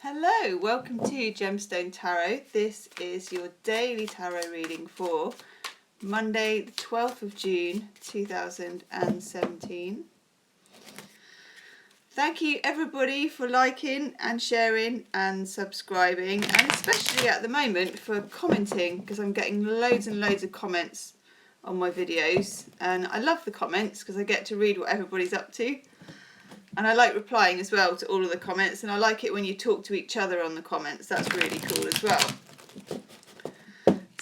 Hello, welcome to Gemstone Tarot. This is your daily tarot reading for Monday the 12th of June 2017. Thank you everybody for liking and sharing and subscribing, and especially at the moment for commenting, because I'm getting loads and loads of comments on my videos, and I love the comments because I get to read what everybody's up to. And I like replying as well to all of the comments, and I like it when you talk to each other on the comments. That's really cool as well.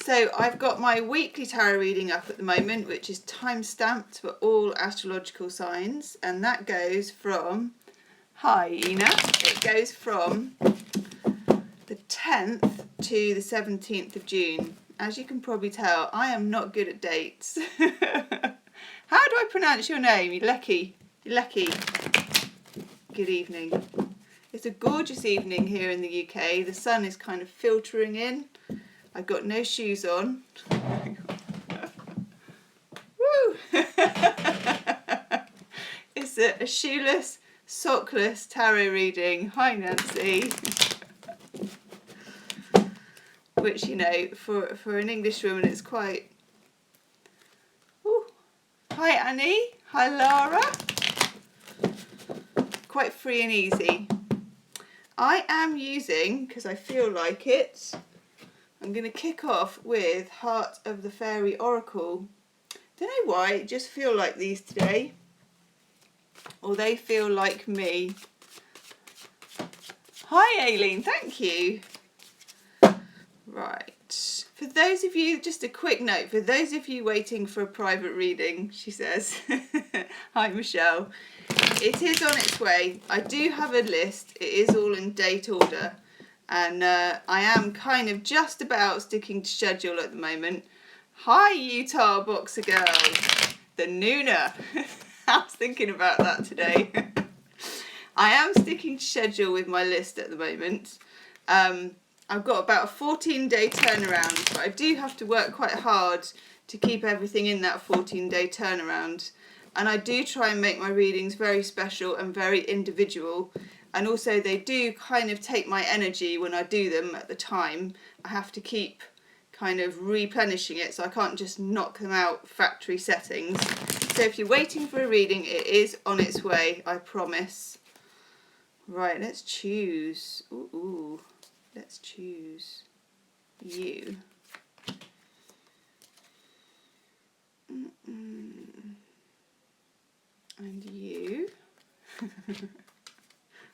So I've got my weekly tarot reading up at the moment, which is time-stamped for all astrological signs. And that goes from, hi Ina, it goes from the 10th to the 17th of June. As you can probably tell, I am not good at dates. How do I pronounce your name? Lecky. Good evening. It's a gorgeous evening here in the UK. The sun is kind of filtering in. I've got no shoes on. Woo! It's a shoeless, sockless tarot reading. Hi Nancy. Which, you know, for an English woman, it's quite... Ooh. Hi Annie. Hi Lara. Quite free and easy. I am using, because I feel like it, I'm going to kick off with Heart of the Fairy Oracle. Don't know why, I just feel like these today. Or they feel like me. Hi Aileen, thank you. Right. For those of you, just a quick note, for those of you waiting for a private reading, she says. Hi Michelle. It is on its way. I do have a list. It is all in date order. And I am kind of just about sticking to schedule at the moment. Hi Utah Boxer Girls. The Nooner. I was thinking about that today. I am sticking to schedule with my list at the moment. I've got about a 14-day turnaround, but I do have to work quite hard to keep everything in that 14-day turnaround. And I do try and make my readings very special and very individual. And also they do kind of take my energy when I do them at the time. I have to keep kind of replenishing it, so I can't just knock them out factory settings. So if you're waiting for a reading, it is on its way, I promise. Right, let's choose. Ooh. Let's choose you. And you.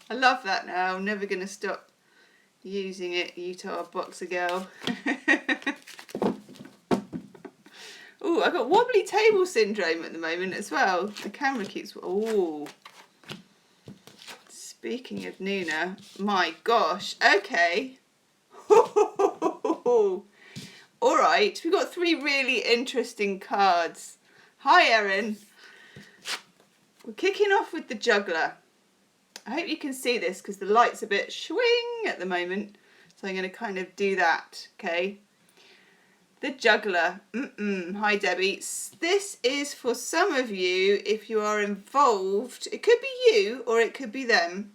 I love that now. I'm never going to stop using it, Utah Boxer Girl. Oh, I've got wobbly table syndrome at the moment as well. The camera keeps... Oh. Speaking of Nuna, my gosh, okay. Alright, we've got three really interesting cards. Hi Erin. We're kicking off with the Juggler. I hope you can see this because the light's a bit swing at the moment. So I'm going to kind of do that, okay? The Juggler. Hi Debbie. This is for some of you if you are involved. It could be you or it could be them.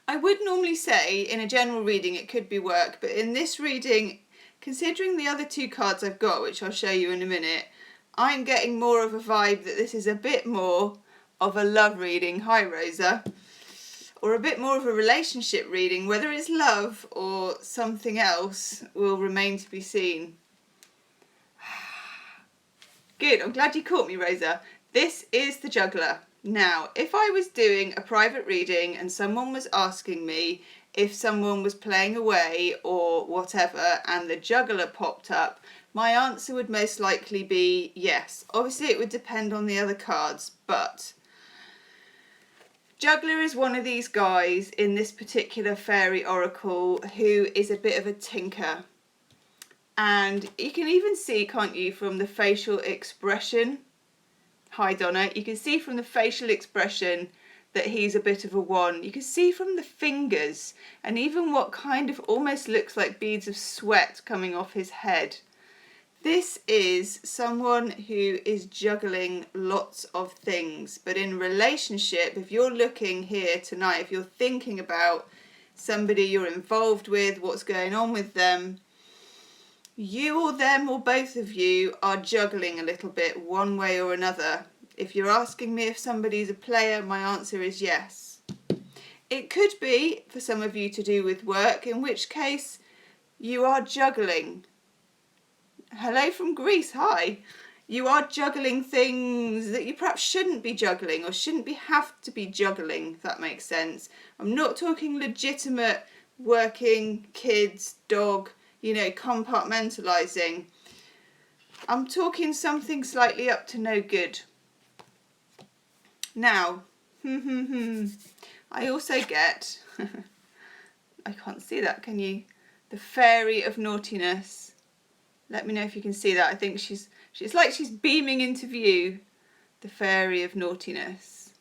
I would normally say in a general reading it could be work, but in this reading, considering the other two cards I've got, which I'll show you in a minute, I'm getting more of a vibe that this is a bit more of a love reading. Hi Rosa. Or a bit more of a relationship reading. Whether it's love or something else will remain to be seen. Good, I'm glad you caught me, Rosa. This is the Juggler. Now, if I was doing a private reading and someone was asking me if someone was playing away or whatever and the Juggler popped up, my answer would most likely be yes. Obviously it would depend on the other cards, but Juggler is one of these guys in this particular fairy oracle who is a bit of a tinker. And you can even see, can't you, from the facial expression. Hi Donna. You can see from the facial expression that he's a bit of a one. You can see from the fingers and even what kind of almost looks like beads of sweat coming off his head. This is someone who is juggling lots of things, but in relationship, if you're looking here tonight, if you're thinking about somebody you're involved with, what's going on with them. You or them or both of you are juggling a little bit one way or another. If you're asking me if somebody's a player, my answer is yes. It could be for some of you to do with work, in which case you are juggling. Hello from Greece, hi. You are juggling things that you perhaps shouldn't be juggling or shouldn't have to be juggling, if that makes sense. I'm not talking legitimate working, kids, dog, compartmentalising. I'm talking something slightly up to no good. Now, I also get, I can't see that, can you? The fairy of naughtiness. Let me know if you can see that. I think it's like she's beaming into view. The fairy of naughtiness.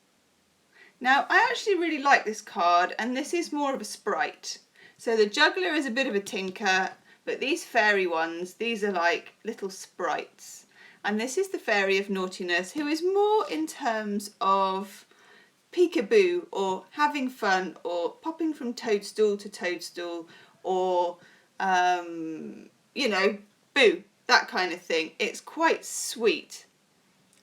Now, I actually really like this card, and this is more of a sprite. So the juggler is a bit of a tinker, but these fairy ones, these are like little sprites. And this is the fairy of naughtiness, who is more in terms of peekaboo, or having fun, or popping from toadstool to toadstool, or, boo, that kind of thing. It's quite sweet.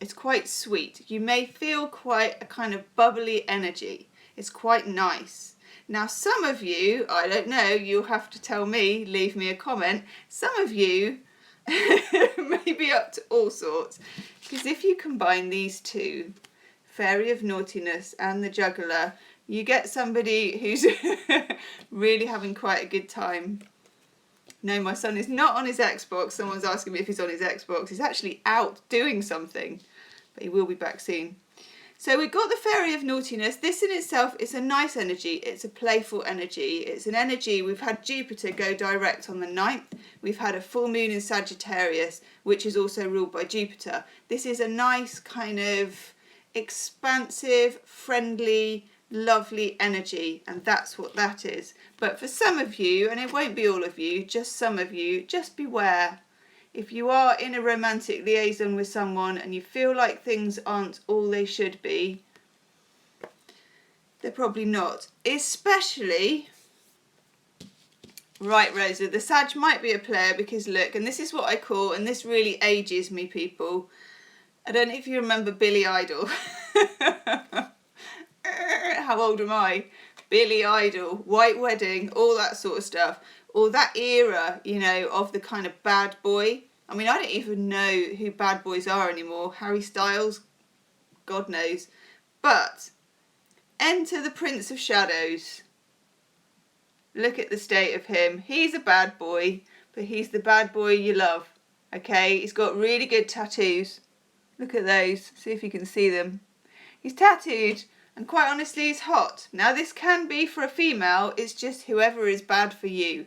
It's quite sweet. You may feel quite a kind of bubbly energy. It's quite nice. Now, some of you, I don't know, you'll have to tell me, leave me a comment. Some of you may be up to all sorts. Because if you combine these two, fairy of naughtiness and the juggler, you get somebody who's really having quite a good time. No, my son is not on his Xbox. Someone's asking me if he's on his Xbox. He's actually out doing something, but he will be back soon. So we've got the fairy of naughtiness. This in itself is a nice energy. It's a playful energy. It's an energy. We've had Jupiter go direct on the 9th. We've had a full moon in Sagittarius, which is also ruled by Jupiter. This is a nice kind of expansive, friendly, lovely energy, and that's what that is. But for some of you, and it won't be all of you, just some of you, just beware. If you are in a romantic liaison with someone and you feel like things aren't all they should be, they're probably not. Especially, right, Rosa, the Sag might be a player because look, and this is what I call, and this really ages me, people. I don't know if you remember Billy Idol. How old am I? Billy Idol, White Wedding, all that sort of stuff. Or that era, of the kind of bad boy. I mean, I don't even know who bad boys are anymore. Harry Styles, God knows. But enter the Prince of Shadows. Look at the state of him. He's a bad boy, but he's the bad boy you love. Okay, he's got really good tattoos. Look at those. See if you can see them. He's tattooed. And quite honestly, he's hot. Now, this can be for a female. It's just whoever is bad for you.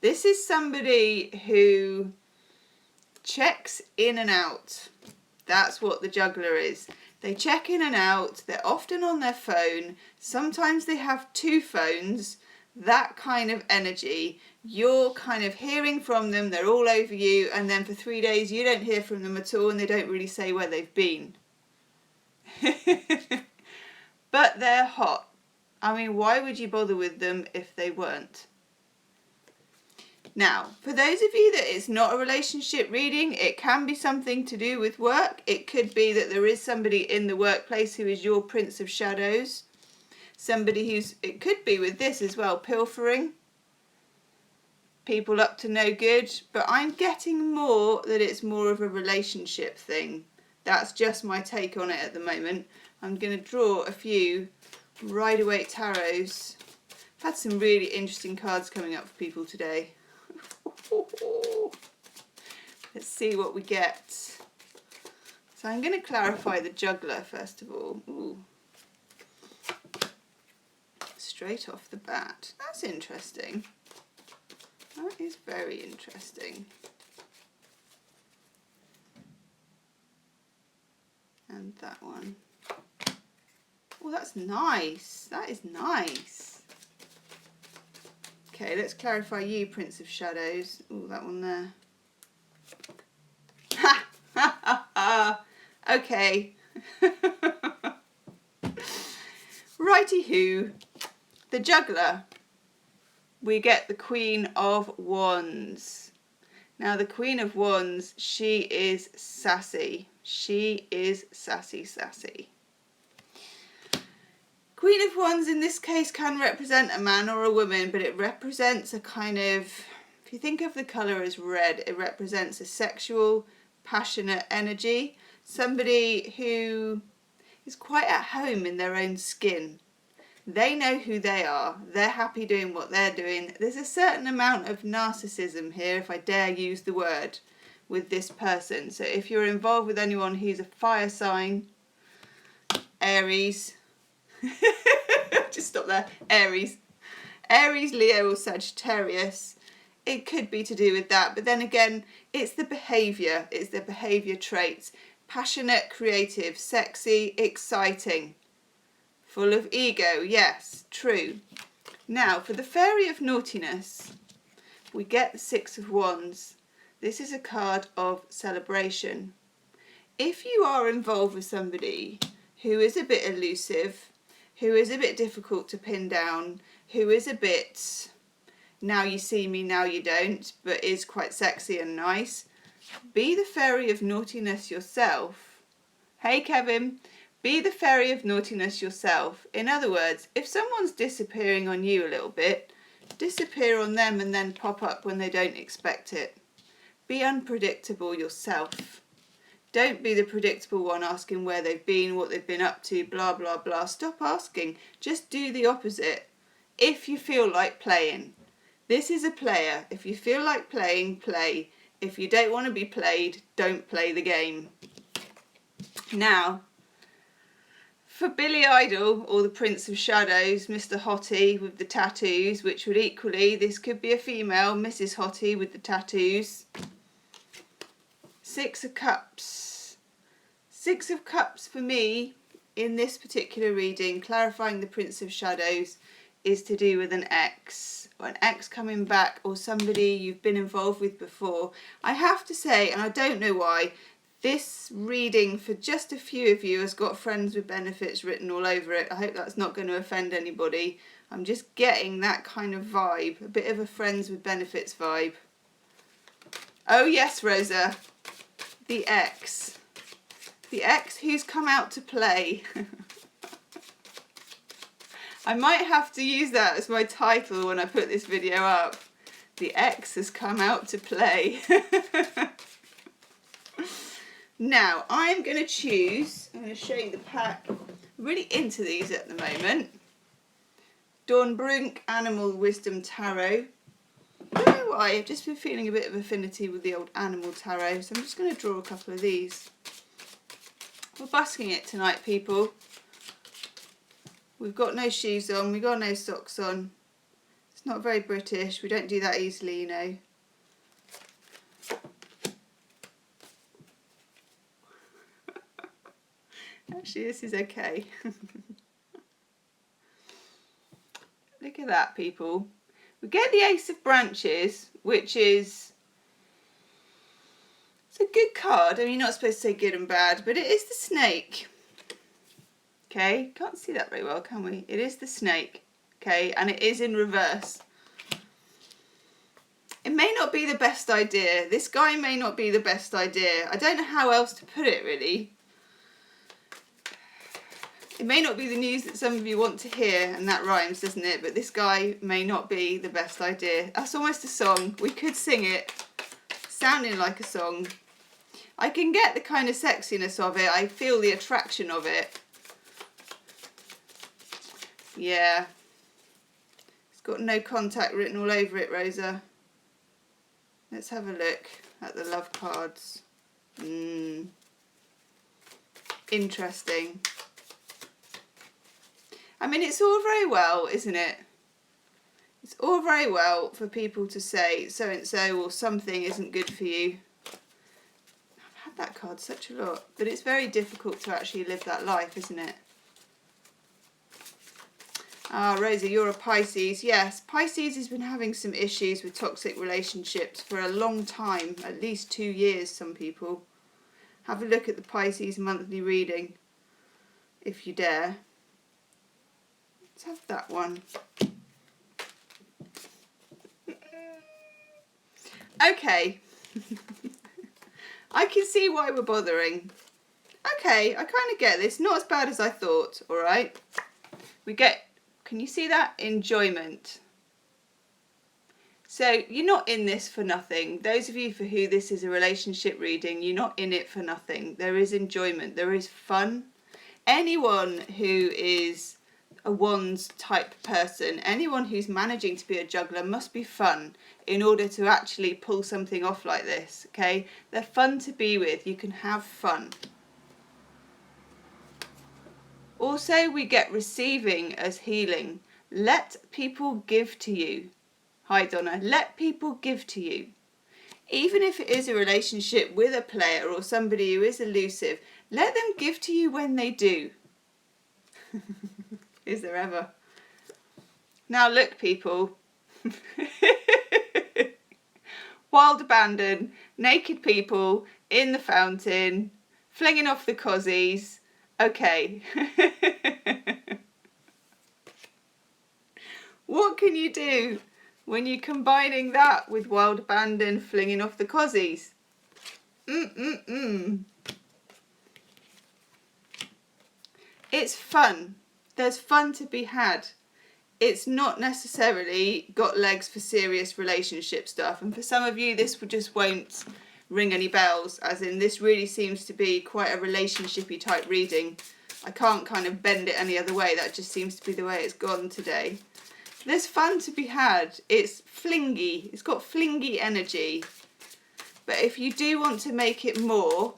This is somebody who checks in and out. That's what the juggler is. They check in and out. They're often on their phone. Sometimes they have two phones. That kind of energy. You're kind of hearing from them. They're all over you. And then for 3 days, you don't hear from them at all. And they don't really say where they've been. But they're hot. I mean, why would you bother with them if they weren't? Now, for those of you that it's not a relationship reading, it can be something to do with work. It could be that there is somebody in the workplace who is your Prince of Shadows. Somebody it could be with this as well, pilfering. People up to no good. But I'm getting more that it's more of a relationship thing. That's just my take on it at the moment. I'm going to draw a few Rider-Waite tarots. I've had some really interesting cards coming up for people today. Let's see what we get. So I'm going to clarify the juggler first of all. Ooh. Straight off the bat. That's interesting. That is very interesting. And that one. Oh, that's nice. That is nice. Okay, let's clarify you, Prince of Shadows. Oh, that one there. Ha! Ha ha ha! Okay. Righty-hoo. The juggler. we get the Queen of Wands. Now the Queen of Wands, she is sassy. She is sassy, sassy. Queen of Wands in this case can represent a man or a woman, but it represents a kind of, if you think of the colour as red, it represents a sexual, passionate energy. Somebody who is quite at home in their own skin. They know who they are. They're happy doing what they're doing. There's a certain amount of narcissism here, if I dare use the word, with this person. So if you're involved with anyone who's a fire sign, Aries, just stop there, Aries, Leo or Sagittarius, it could be to do with that. But then again, it's the behaviour, it's the behaviour traits. Passionate, creative, sexy, exciting. Full of ego, yes, true. Now, for the Fairy of Naughtiness, we get the Six of Wands. This is a card of celebration. If you are involved with somebody who is a bit elusive, who is a bit difficult to pin down, who is a bit now you see me, now you don't, but is quite sexy and nice, be the Fairy of Naughtiness yourself. Hey, Kevin. Be the Fairy of Naughtiness yourself. In other words, if someone's disappearing on you a little bit, disappear on them and then pop up when they don't expect it. Be unpredictable yourself. Don't be the predictable one asking where they've been, what they've been up to, blah, blah, blah. Stop asking. Just do the opposite. If you feel like playing. This is a player. If you feel like playing, play. If you don't want to be played, don't play the game. Now, for Billy Idol, or the Prince of Shadows, Mr. Hottie with the tattoos, which would equally, this could be a female, Mrs. Hottie with the tattoos. Six of Cups. Six of Cups for me, in this particular reading, clarifying the Prince of Shadows, is to do with an ex. Or an ex coming back, or somebody you've been involved with before. I have to say, and I don't know why, this reading for just a few of you has got friends with benefits written all over it. I hope that's not going to offend anybody. I'm just getting that kind of vibe, a bit of a friends with benefits vibe. Oh yes, Rosa, the ex. The ex who's come out to play. I might have to use that as my title when I put this video up. The ex has come out to play. Now, I'm going to choose, I'm going to show you the pack. I'm really into these at the moment. Dawn Brunk Animal Wisdom Tarot. I don't know why, I've just been feeling a bit of affinity with the old Animal Tarot, so I'm just going to draw a couple of these. We're busking it tonight, people. We've got no shoes on, we've got no socks on. It's not very British, we don't do that easily, you know. Actually, this is okay. Look at that, people. We get the Ace of Branches, which is, it's a good card. I mean, you're not supposed to say good and bad, but it is the snake. Okay, can't see that very well, can we? It is the snake, okay, and it is in reverse. It may not be the best idea. This guy may not be the best idea. I don't know how else to put it, really. It may not be the news that some of you want to hear, and that rhymes, doesn't it? But this guy may not be the best idea. That's almost a song. We could sing it, sounding like a song. I can get the kind of sexiness of it. I feel the attraction of it. Yeah. It's got no contact written all over it, Rosa. Let's have a look at the love cards. Interesting. I mean, it's all very well, isn't it? It's all very well for people to say so-and-so or something isn't good for you. I've had that card such a lot, but it's very difficult to actually live that life, isn't it? Ah, Rosa, you're a Pisces. Yes, Pisces has been having some issues with toxic relationships for a long time, at least 2 years, some people. Have a look at the Pisces monthly reading, if you dare. Let's have that one. Okay. I can see why we're bothering. Okay, I kind of get this. Not as bad as I thought, all right? We get, can you see that? Enjoyment. So you're not in this for nothing. Those of you for who this is a relationship reading, you're not in it for nothing. There is enjoyment. There is fun. Anyone who is a wands type person, anyone who's managing to be a juggler must be fun in order to actually pull something off like this, okay? They're fun to be with. You can have fun. Also, we get receiving as healing. Let people give to you. Hi, Donna. Let people give to you. Even if it is a relationship with a player or somebody who is elusive, let them give to you when they do. Is there ever? Now look, people. Wild abandon, naked people in the fountain, flinging off the cozies. Okay. What can you do when you're combining that with wild abandon, flinging off the cozies? It's fun. There's fun to be had. It's not necessarily got legs for serious relationship stuff. And for some of you, this just won't ring any bells, as in this really seems to be quite a relationship-y type reading. I can't kind of bend it any other way. That just seems to be the way it's gone today. There's fun to be had. It's flingy. It's got flingy energy. But if you do want to make it more,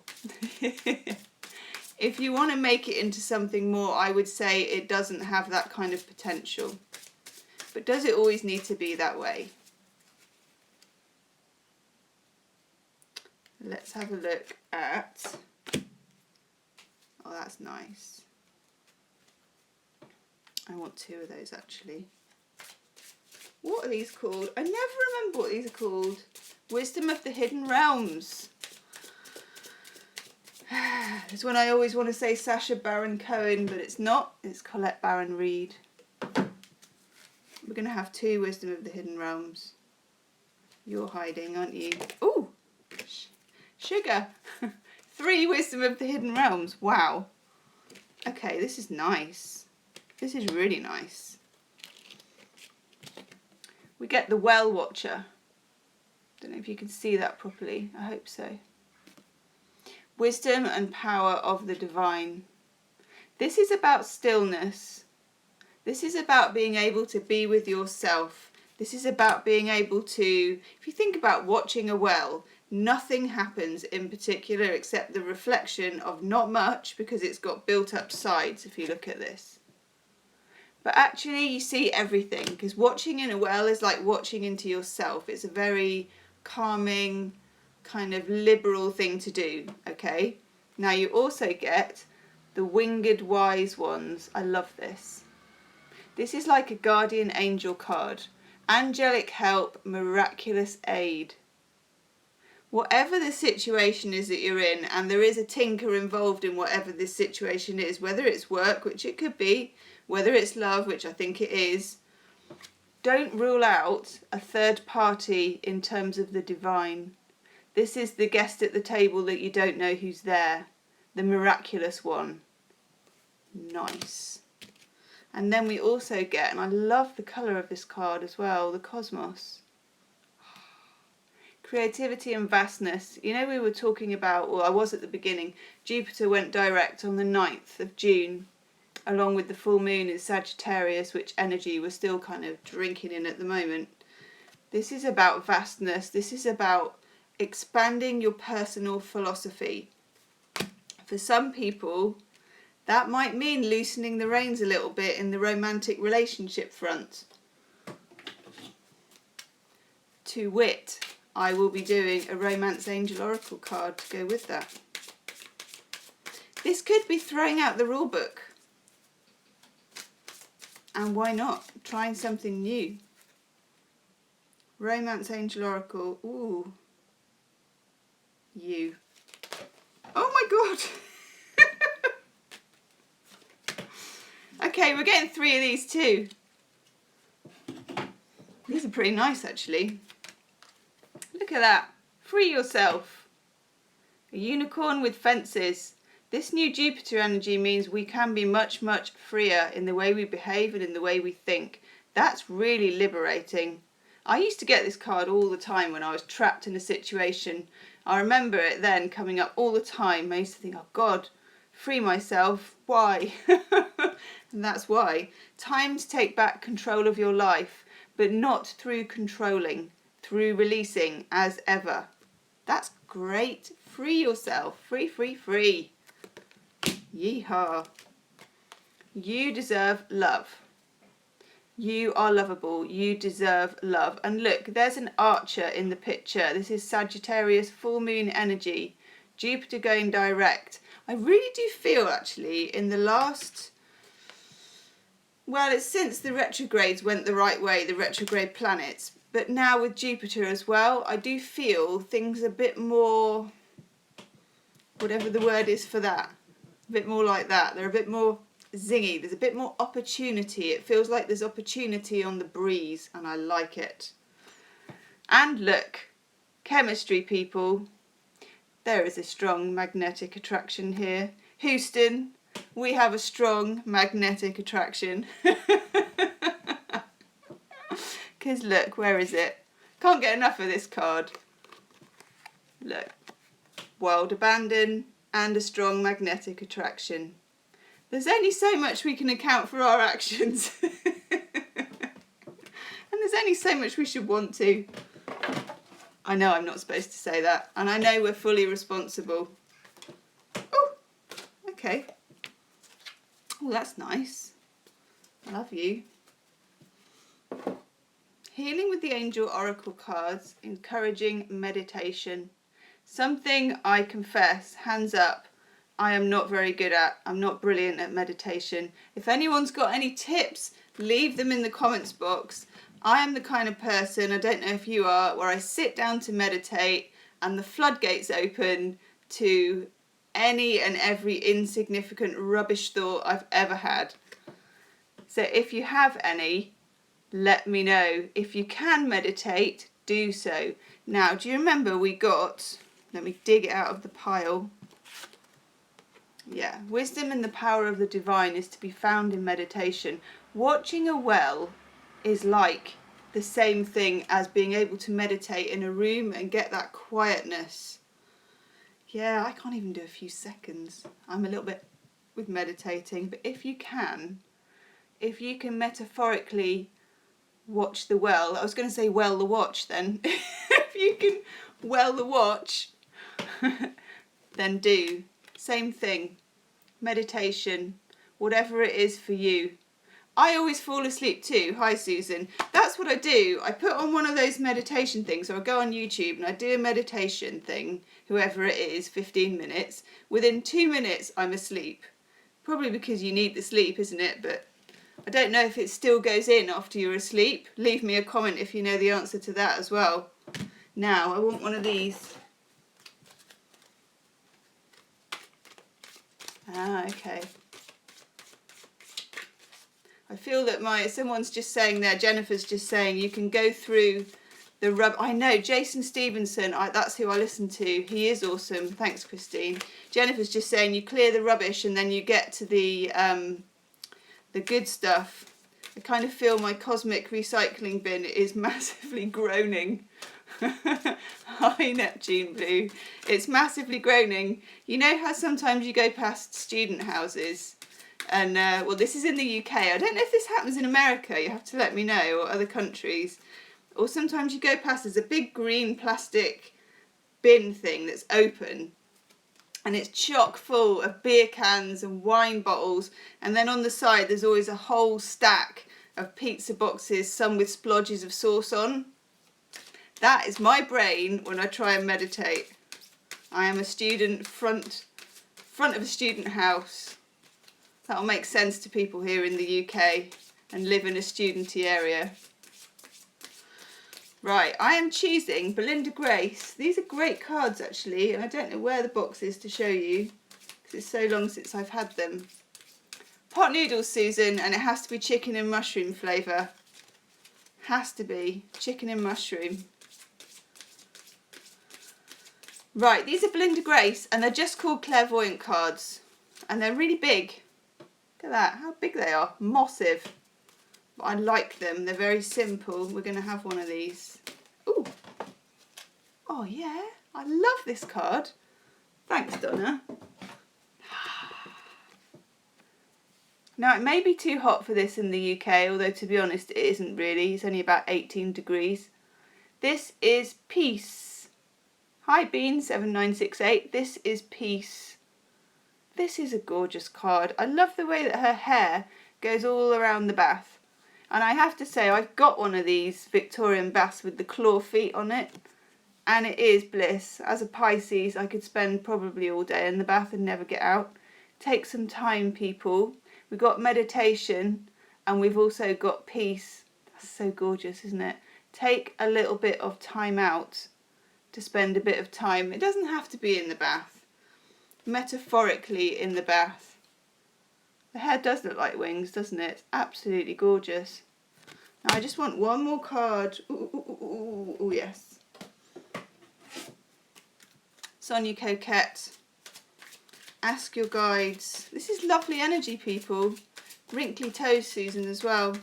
if you want to make it into something more, I would say it doesn't have that kind of potential. But does it always need to be that way? Let's have a look at... Oh, that's nice. I want two of those, actually. What are these called? I never remember what these are called. Wisdom of the Hidden Realms. It's when I always want to say Sacha Baron Cohen, but it's not. It's Colette Baron Reid. We're going to have two Wisdom of the Hidden Realms. You're hiding, aren't you? Ooh! Sugar! 3 Wisdom of the Hidden Realms. Wow. Okay, this is nice. This is really nice. We get the Well Watcher. Don't know if you can see that properly. I hope so. Wisdom and power of the divine. This is about stillness. This is about being able to be with yourself. This is about being able to, if you think about watching a well, nothing happens in particular except the reflection of not much, because it's got built up sides if you look at this. But actually you see everything, because watching in a well is like watching into yourself. It's a very calming, kind of liberal thing to do, okay? Now you also get the Winged Wise Ones. I love this. This is like a guardian angel card. Angelic help, miraculous aid. Whatever the situation is that you're in, and there is a tinker involved in whatever this situation is, whether it's work, which it could be, whether it's love, which I think it is, don't rule out a third party in terms of the divine. This is the guest at the table that you don't know who's there. The miraculous one. Nice. And then we also get, and I love the colour of this card as well, the Cosmos. Creativity and vastness. You know, we were talking about, well, I was at the beginning, Jupiter went direct on the 9th of June, along with the full moon in Sagittarius, which energy we're still kind of drinking in at the moment. This is about vastness. This is about expanding your personal philosophy. For some people, that might mean loosening the reins a little bit in the romantic relationship front. To wit, I will be doing a Romance Angel Oracle card to go with that. This could be throwing out the rule book. And why not? Trying something new. Romance Angel Oracle. Ooh. You. Oh my god! Okay, we're getting 3 of these too. These are pretty nice actually. Look Look at that. Free yourself. A unicorn with fences. This new Jupiter energy means we can be much, much freer in the way we behave and in the way we think. That's really liberating. I used to get this card all the time when I was trapped in a situation. I remember it then coming up all the time. I used to think, oh God, free myself. Why? And that's why. Time to take back control of your life, but not through controlling, through releasing as ever. That's great. Free yourself. Free, free, free. Yeehaw. You deserve love. You are lovable. You deserve love. And look, there's an archer in the picture. This is Sagittarius full moon energy. Jupiter going direct. I really do feel actually in the last, well, it's since the retrogrades went the right way, the retrograde planets, but now with Jupiter as well, I do feel things a bit more, whatever the word is for that, a bit more like that. They're a bit more zingy. There's a bit more opportunity. It feels like there's opportunity on the breeze, and I like it. And look, chemistry, people. There is a strong magnetic attraction here. Houston, we have a strong magnetic attraction. Because look, where is it? Can't get enough of this card. Look, world abandon and a strong magnetic attraction. There's only so much we can account for our actions. And there's only so much we should want to. I know I'm not supposed to say that, and I know we're fully responsible. Oh, okay. Oh, that's nice. Love you. Healing with the Angel Oracle cards, encouraging meditation. Something I confess, hands up, I am not very good at. I'm not brilliant at meditation. If anyone's got any tips, leave them in the comments box. I am the kind of person, I don't know if you are, where I sit down to meditate and the floodgates open to any and every insignificant rubbish thought I've ever had. So if you have any, let me know. If you can meditate, do so. Now, do you remember we got, let me dig it out of the pile. Yeah, wisdom and the power of the divine is to be found in meditation. Watching a well is like the same thing as being able to meditate in a room and get that quietness. Yeah, I can't even do a few seconds. I'm a little bit with meditating, but if you can metaphorically watch the well, I was going to say well the watch then. If you can well the watch, then do. Same thing. Meditation, whatever it is for you. I always fall asleep too. Hi Susan. That's what I do. I put on one of those meditation things, or I go on YouTube and I do a meditation thing, whoever it is, 15 minutes. Within 2 minutes I'm asleep. Probably because you need the sleep, isn't it? But I don't know if it still goes in after you're asleep. Leave me a comment if you know the answer to that as well. Now, I want one of these. Ah, okay. I feel that someone's just saying there, Jennifer's just saying, you can go through the rub. I know, Jason Stevenson, that's who I listen to. He is awesome. Thanks, Christine. Jennifer's just saying you clear the rubbish and then you get to the good stuff. I kind of feel my cosmic recycling bin is massively groaning. Hi, Neptune Blue. It's massively groaning. You know how sometimes you go past student houses? And, well, this is in the UK. I don't know if this happens in America. You have to let me know, or other countries. Or sometimes you go past, there's a big green plastic bin thing that's open. And it's chock full of beer cans and wine bottles. And then on the side, there's always a whole stack of pizza boxes, some with splodges of sauce on. That is my brain when I try and meditate. I am a student, front of a student house. That'll make sense to people here in the UK and live in a studenty area. Right, I am choosing Belinda Grace. These are great cards actually, and I don't know where the box is to show you because it's so long since I've had them. Pot noodles, Susan, and it has to be chicken and mushroom flavour. Has to be chicken and mushroom. Right, these are Belinda Grace and they're just called clairvoyant cards. And they're really big. Look at that, how big they are. Massive. But I like them, they're very simple. We're going to have one of these. Ooh. Oh yeah, I love this card. Thanks, Donna. Now, it may be too hot for this in the UK, although to be honest, it isn't really. It's only about 18 degrees. This is Peace. Hi, Bean7968. This is Peace. This is a gorgeous card. I love the way that her hair goes all around the bath. And I have to say, I've got one of these Victorian baths with the claw feet on it. And it is bliss. As a Pisces, I could spend probably all day in the bath and never get out. Take some time, people. We've got meditation and we've also got peace. That's so gorgeous, isn't it? Take a little bit of time out to spend a bit of time. It doesn't have to be in the bath. Metaphorically in the bath. The hair does look like wings, doesn't it? Absolutely gorgeous. Now I just want one more card. Ooh, yes. Sonia Coquette. Ask your guides. This is lovely energy, people. Wrinkly toes, Susan, as well. Do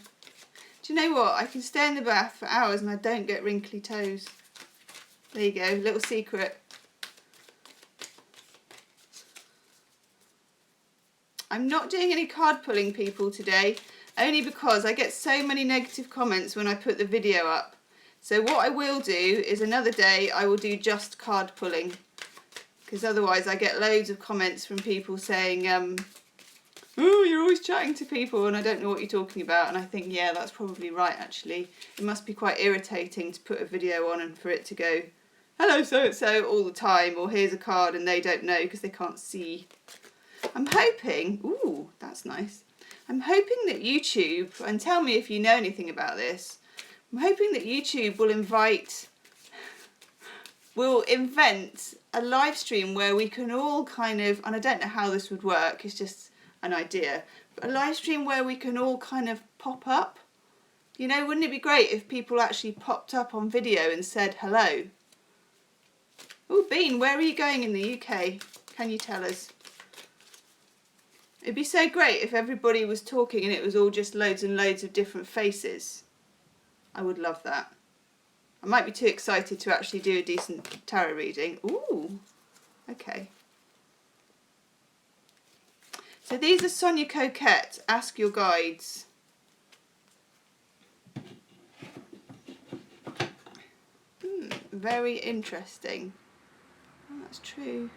you know what? I can stay in the bath for hours and I don't get wrinkly toes. There you go, little secret. I'm not doing any card pulling, people, today, only because I get so many negative comments when I put the video up. So what I will do is another day I will do just card pulling. Because otherwise I get loads of comments from people saying, oh, you're always chatting to people and I don't know what you're talking about. And I think, yeah, that's probably right, actually. It must be quite irritating to put a video on and for it to go, hello, so-and-so, all the time, or here's a card and they don't know because they can't see. I'm hoping, ooh, that's nice. I'm hoping that YouTube, and tell me if you know anything about this, I'm hoping that YouTube will invent a live stream where we can all kind of, and I don't know how this would work, it's just an idea, but a live stream where we can all kind of pop up. You know, wouldn't it be great if people actually popped up on video and said hello? Oh, Bean, where are you going in the UK? Can you tell us? It'd be so great if everybody was talking and it was all just loads and loads of different faces. I would love that. I might be too excited to actually do a decent tarot reading. Ooh, okay. So these are Sonia Coquette, Ask Your Guides. Very interesting. Oh, that's true.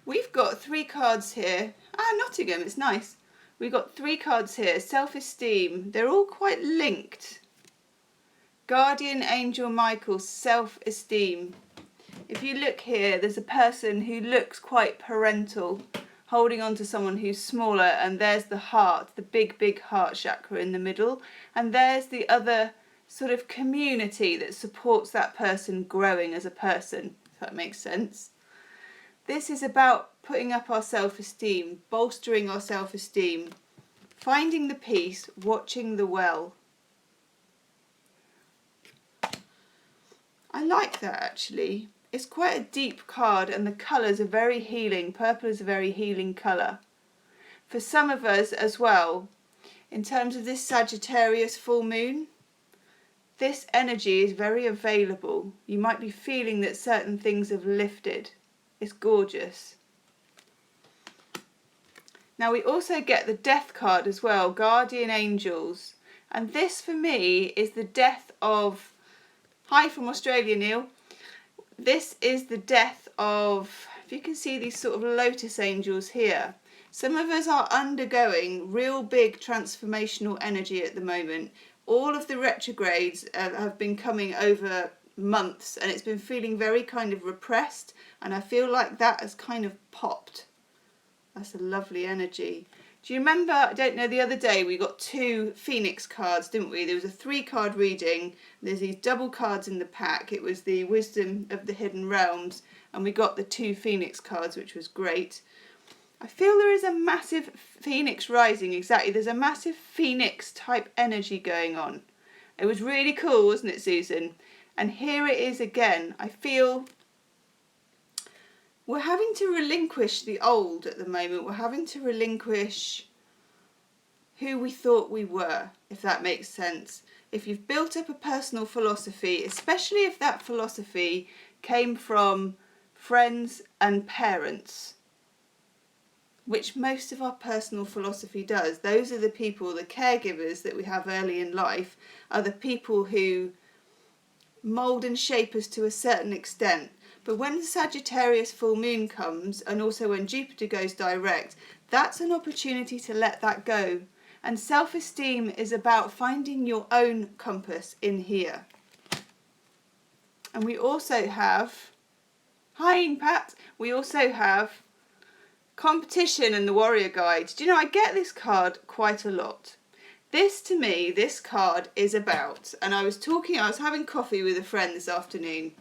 We've got 3 cards here. Nottingham, it's nice. We've got 3 cards here. Self-esteem. They're all quite linked. Guardian Angel Michael, self-esteem. If you look here, there's a person who looks quite parental, holding on to someone who's smaller, and there's the heart, the big heart chakra in the middle, and there's the other sort of community that supports that person growing as a person, if that makes sense. This is about putting up our self-esteem, bolstering our self-esteem, finding the peace, watching the well. I like that, actually. It's quite a deep card and the colours are very healing. Purple is a very healing colour. For some of us as well, in terms of this Sagittarius full moon, this energy is very available. You might be feeling that certain things have lifted. It's gorgeous. Now we also get the death card as well, guardian angels. And this for me is the death of, hi from Australia, Neil. This is the death of, if you can see these sort of lotus angels here. Some of us are undergoing real big transformational energy at the moment. All of the retrogrades have been coming over months and it's been feeling very kind of repressed, and I feel like that has kind of popped. That's a lovely energy. Do you remember, I don't know, the other day we got 2 Phoenix cards, didn't we? There was a 3-card reading. There's these double cards in the pack. It was the Wisdom of the Hidden Realms, and we got the 2 Phoenix cards, which was great. I feel there is a massive Phoenix rising, exactly. There's a massive Phoenix type energy going on. It was really cool, wasn't it, Susan? And here it is again. I feel we're having to relinquish the old at the moment. We're having to relinquish who we thought we were, if that makes sense. If you've built up a personal philosophy, especially if that philosophy came from friends and parents, which most of our personal philosophy does. Those are the people, the caregivers that we have early in life, are the people who mould and shape us to a certain extent. But when the Sagittarius full moon comes, and also when Jupiter goes direct, that's an opportunity to let that go. And self-esteem is about finding your own compass in here. And we also have, hi Pat, we also have competition and the warrior guide. Do you know, I get this card quite a lot. This, to me, this card is about, and I was having coffee with a friend this afternoon,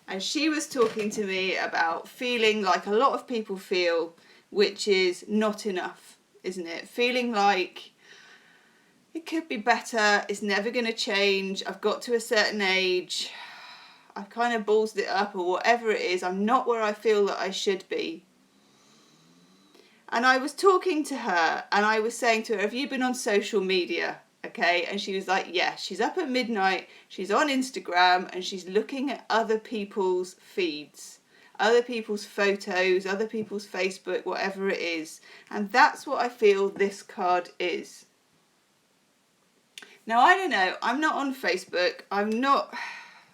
and she was talking to me about feeling like a lot of people feel, which is not enough, isn't it? Feeling like it could be better, it's never going to change, I've got to a certain age, I've kind of ballsed it up, or whatever it is, I'm not where I feel that I should be. And I was talking to her and I was saying to her, have you been on social media? Okay, and she was like, yeah, she's up at midnight, she's on Instagram and she's looking at other people's feeds, other people's photos, other people's Facebook, whatever it is. And that's what I feel this card is. Now, I don't know, I'm not on Facebook, I'm not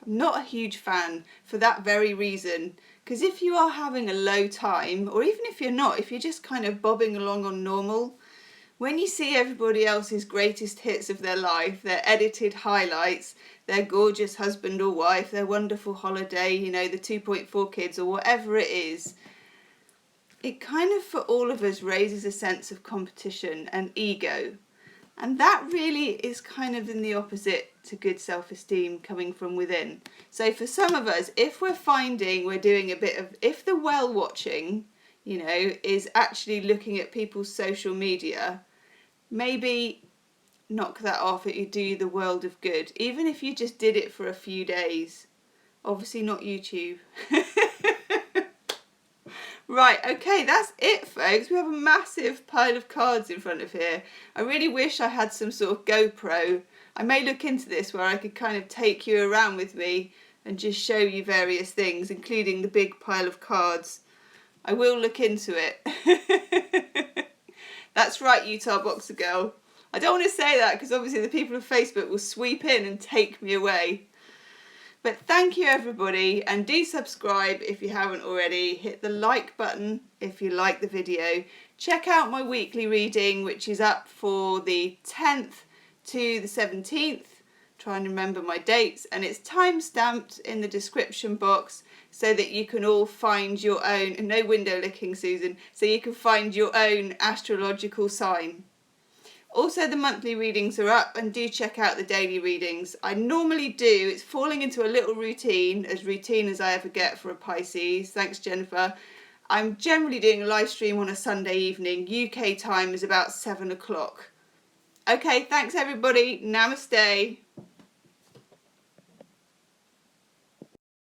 a huge fan for that very reason. Because if you are having a low time, or even if you're not, if you're just kind of bobbing along on normal, when you see everybody else's greatest hits of their life, their edited highlights, their gorgeous husband or wife, their wonderful holiday, you know, the 2.4 kids or whatever it is, it kind of for all of us raises a sense of competition and ego. And that really is kind of in the opposite to good self-esteem coming from within. So for some of us, if we're finding we're doing a bit of, if the well watching, you know, is actually looking at people's social media, maybe knock that off. It would do you the world of good. Even if you just did it for a few days. Obviously not YouTube. Right, okay, that's it, folks. We have a massive pile of cards in front of here. I really wish I had some sort of GoPro. I may look into this where I could kind of take you around with me and just show you various things, including the big pile of cards. I will look into it. That's right, Utah Boxer Girl. I don't want to say that because obviously the people of Facebook will sweep in and take me away. But thank you everybody, and do subscribe if you haven't already. Hit the like button if you like the video. Check out my weekly reading, which is up for the 10th to the 17th. Try and remember my dates, and it's time stamped in the description box so that you can all find your own, and no window licking Susan, so you can find your own astrological sign. Also, the monthly readings are up, and do check out the daily readings. I normally do, it's falling into a little routine as I ever get for a Pisces. Thanks, Jennifer. I'm generally doing a live stream on a Sunday evening. UK time is about 7 o'clock. Okay, thanks everybody. Namaste.